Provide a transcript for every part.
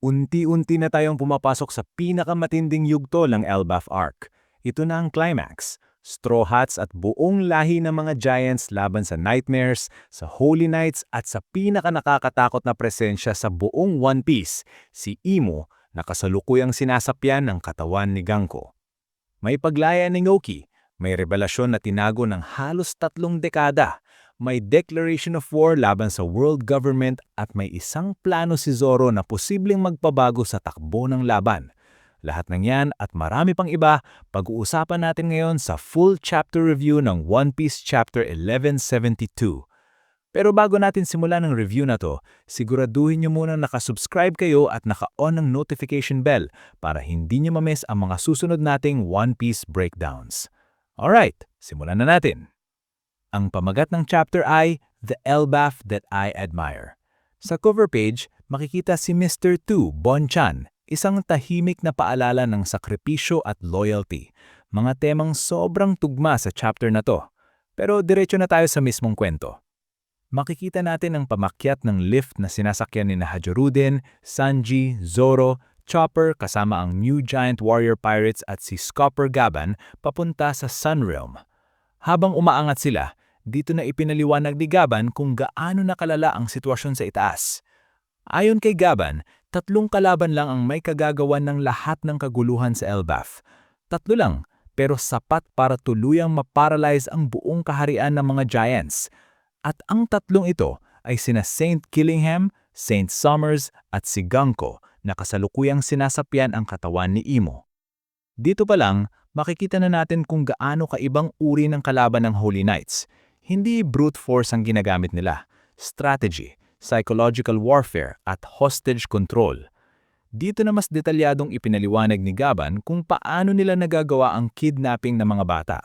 Unti-unti na tayong pumapasok sa pinakamatinding yugto ng Elbaf Arc. Ito na ang climax. Straw Hats at buong lahi ng mga Giants laban sa Nightmares, sa Holy Knights at sa pinakanakakatakot na presensya sa buong One Piece, si Imo, na kasalukuyang sinasapyan ng katawan ni Ganko. May paglaya ni Ngoki, may revelasyon na tinago ng halos 3 dekada, may declaration of war laban sa world government at may isang plano si Zoro na posibleng magpabago sa takbo ng laban. Lahat ng yan at marami pang iba, pag-uusapan natin ngayon sa full chapter review ng One Piece Chapter 1172. Pero bago natin simulan ang review na to, siguraduhin nyo muna nakasubscribe kayo at naka-on ang notification bell para hindi nyo ma-miss ang mga susunod nating One Piece breakdowns. Alright, simulan na natin. Ang pamagat ng chapter ay The Elbaf That I Admire. Sa cover page, makikita si Mr. 2 Bonchan, isang tahimik na paalala ng sakripisyo at loyalty. Mga temang sobrang tugma sa chapter na to. Pero diretso na tayo sa mismong kwento. Makikita natin ang pamakyat ng lift na sinasakyan ni Hajoruden, Sanji, Zoro, Chopper kasama ang New Giant Warrior Pirates at si Scopper Gaban papunta sa Sunrealm. Habang umaangat sila, dito na ipinaliwanag ni Gaban kung gaano nakalala ang sitwasyon sa itaas. Ayon kay Gaban, 3 kalaban lang ang may kagagawan ng lahat ng kaguluhan sa Elbaf. 3 lang, pero sapat para tuluyang maparalyze ang buong kaharian ng mga Giants. At ang 3 ito ay sina Saint Killingham, Saint Summers at si Ganko na kasalukuyang sinasapyan ang katawan ni Imo. Dito pa lang, makikita na natin kung gaano kaibang uri ng kalaban ng Holy Knights. Hindi brute force ang ginagamit nila, strategy, psychological warfare at hostage control. Dito na mas detalyadong ipinaliwanag ni Gaban kung paano nila nagagawa ang kidnapping ng mga bata.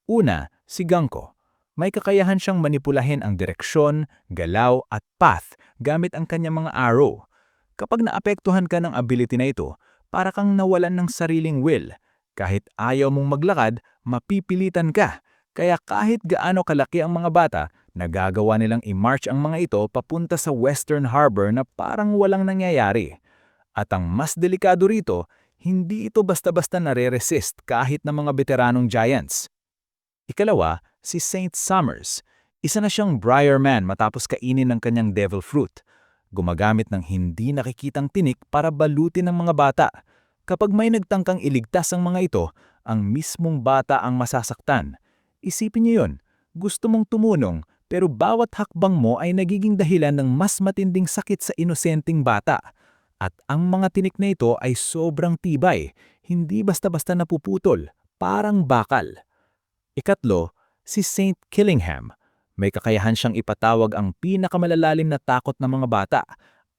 Una, si Ganko. May kakayahan siyang manipulahin ang direksyon, galaw at path gamit ang kanyang mga arrow. Kapag naapektuhan ka ng ability na ito, para kang nawalan ng sariling will. Kahit ayaw mong maglakad, mapipilitan ka. Kaya kahit gaano kalaki ang mga bata, nagagawa nilang i-march ang mga ito papunta sa Western Harbor na parang walang nangyayari. At ang mas delikado rito, hindi ito basta-basta nare-resist kahit ng mga veteranong Giants. Ikalawa, si Saint Summers. Isa na siyang Briarman matapos kainin ng kanyang devil fruit. Gumagamit ng hindi nakikitang tinik para balutin ng mga bata. Kapag may nagtangkang iligtas ang mga ito, ang mismong bata ang masasaktan. Isipin niyo yun, gusto mong tumunong pero bawat hakbang mo ay nagiging dahilan ng mas matinding sakit sa inosenteng bata. At ang mga tinik na ito ay sobrang tibay, hindi basta-basta napuputol, parang bakal. Ikatlo, si Saint Killingham. May kakayahan siyang ipatawag ang pinakamalalalim na takot ng mga bata.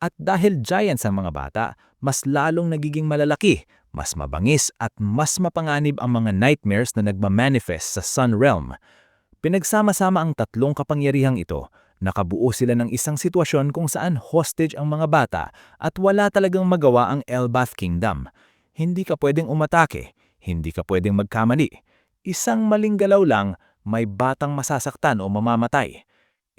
At dahil giants ang mga bata, mas lalong nagiging malalaki, mas mabangis at mas mapanganib ang mga nightmares na nagmamanifest sa Sun Realm. Pinagsama-sama ang 3 kapangyarihang ito, nakabuo sila ng isang sitwasyon kung saan hostage ang mga bata at wala talagang magawa ang Elbaf Kingdom. Hindi ka pwedeng umatake, hindi ka pwedeng magkamali. Isang maling galaw lang, may batang masasaktan o mamamatay.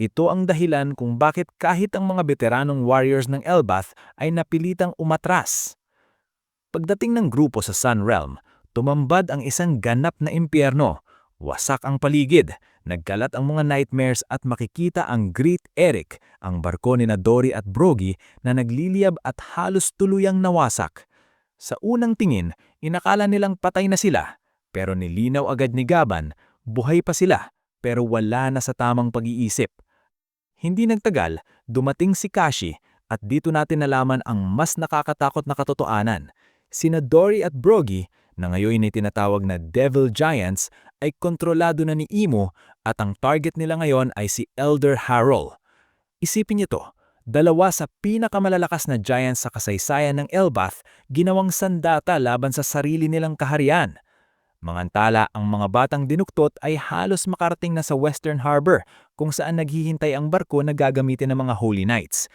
Ito ang dahilan kung bakit kahit ang mga veteranong warriors ng Elbaf ay napilitang umatras. Pagdating ng grupo sa Sun Realm, tumambad ang isang ganap na impyerno. Wasak ang paligid, nagkalat ang mga nightmares at makikita ang Great Eric, ang barko ni Dory at Brogy na nagliliyab at halos tuluyang nawasak. Sa unang tingin, inakala nilang patay na sila, pero nilinaw agad ni Gaban, buhay pa sila, pero wala na sa tamang pag-iisip. Hindi nagtagal, dumating si Kashi at dito natin nalaman ang mas nakakatakot na katotohanan. Sina Dory at Brogy, na ngayon ay tinatawag na Devil Giants, ay kontrolado na ni Imo at ang target nila ngayon ay si Elder Harol. Isipin niyo to, 2 sa pinakamalalakas na giants sa kasaysayan ng Elbaf ginawang sandata laban sa sarili nilang kaharian. Mangantala, ang mga batang dinuktot ay halos makarating na sa Western Harbor kung saan naghihintay ang barko na gagamitin ng mga Holy Knights.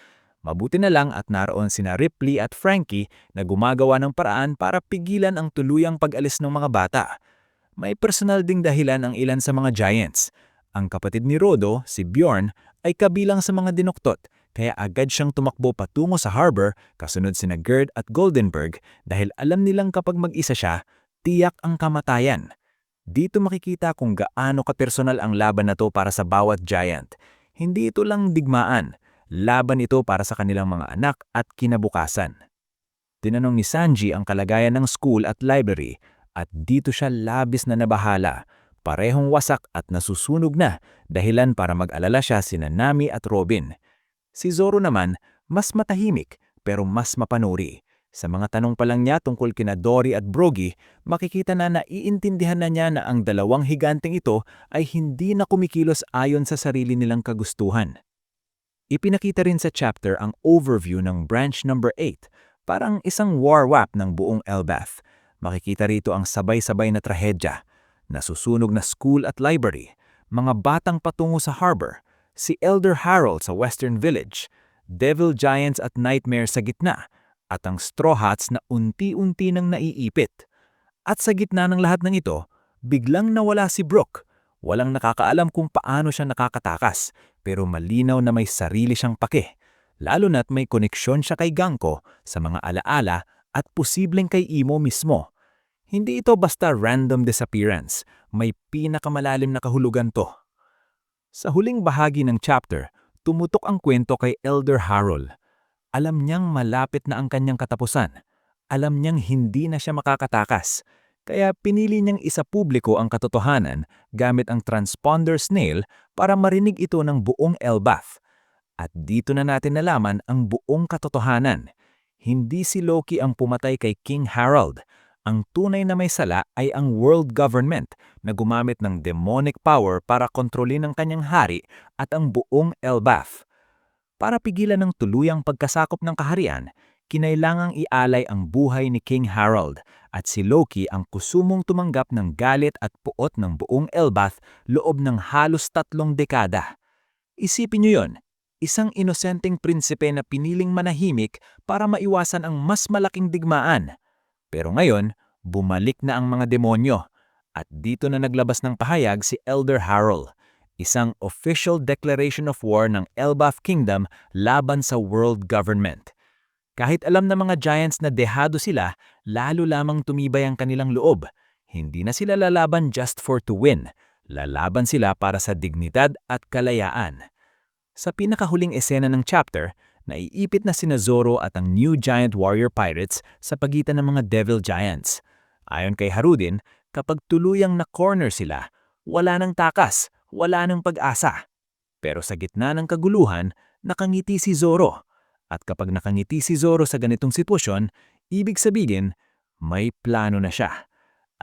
Mabuti na lang at naroon sina Ripley at Frankie na gumagawa ng paraan para pigilan ang tuluyang pag-alis ng mga bata. May personal ding dahilan ang ilan sa mga Giants. Ang kapatid ni Rodo, si Bjorn, ay kabilang sa mga dinuktot, kaya agad siyang tumakbo patungo sa harbor kasunod sina Gerd at Goldenberg dahil alam nilang kapag mag-isa siya, tiyak ang kamatayan. Dito makikita kung gaano kapersonal ang laban na to para sa bawat giant. Hindi ito lang digmaan, laban ito para sa kanilang mga anak at kinabukasan. Tinanong ni Sanji ang kalagayan ng school at library at dito siya labis na nabahala. Parehong wasak at nasusunog na, dahilan para mag-alala siya sina Nami at Robin. Si Zoro naman, mas matahimik pero mas mapanuri. Sa mga tanong pa lang niya tungkol kina Dory at Brogy, makikita na naiintindihan na niya na ang dalawang higanteng ito ay hindi na kumikilos ayon sa sarili nilang kagustuhan. Ipinakita rin sa chapter ang overview ng branch number 8, parang isang war map ng buong Elbaf. Makikita rito ang sabay-sabay na trahedya. Nasusunog na school at library, mga batang patungo sa harbor, si Elder Harold sa Western Village, Devil Giants at Nightmare sa gitna, at ang Straw Hats na unti-unti nang naiipit. At sa gitna ng lahat ng ito, biglang nawala si Brook. Walang nakakaalam kung paano siya nakakatakas, pero malinaw na may sarili siyang pake. Lalo na't may koneksyon siya kay Ganko sa mga alaala at posibleng kay Imo mismo. Hindi ito basta random disappearance, may pinakamalalim na kahulugan to. Sa huling bahagi ng chapter, tumutok ang kwento kay Elder Harold. Alam niyang malapit na ang kanyang katapusan. Alam niyang hindi na siya makakatakas. Kaya pinili niyang isapubliko ang katotohanan gamit ang transponder snail para marinig ito ng buong Elbaf. At dito na natin nalaman ang buong katotohanan. Hindi si Loki ang pumatay kay King Harold. Ang tunay na may sala ay ang world government na gumamit ng demonic power para kontrolin ang kanyang hari at ang buong Elbaf. Para pigilan ng tuluyang pagkasakop ng kaharian, kinailangang ialay ang buhay ni King Harold at si Loki ang kusumong tumanggap ng galit at puot ng buong Elbaf loob ng halos 3 dekada. Isipin niyo yon, isang inosenteng prinsipe na piniling manahimik para maiwasan ang mas malaking digmaan. Pero ngayon, bumalik na ang mga demonyo at dito na naglabas ng pahayag si Elder Harold, isang official declaration of war ng Elbaf Kingdom laban sa world government. Kahit alam ng mga giants na dehado sila, lalo lamang tumibay ang kanilang loob. Hindi na sila lalaban just for to win. Lalaban sila para sa dignidad at kalayaan. Sa pinakahuling esena ng chapter, naiipit na sina Zoro at ang New Giant Warrior Pirates sa pagitan ng mga Devil Giants. Ayon kay Harudin, kapag tuluyang na-corner sila, wala nang takas, wala nang pag-asa. Pero sa gitna ng kaguluhan, nakangiti si Zoro. At kapag nakangiti si Zoro sa ganitong sitwasyon, ibig sabihin, may plano na siya.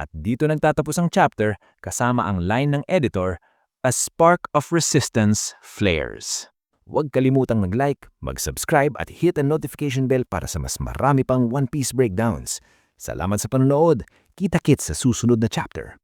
At dito nagtatapos ang chapter kasama ang line ng editor, "A spark of resistance flares." Huwag kalimutang mag-like, mag-subscribe at hit ang notification bell para sa mas marami pang One Piece breakdowns. Salamat sa panonood. Kita-kits sa susunod na chapter.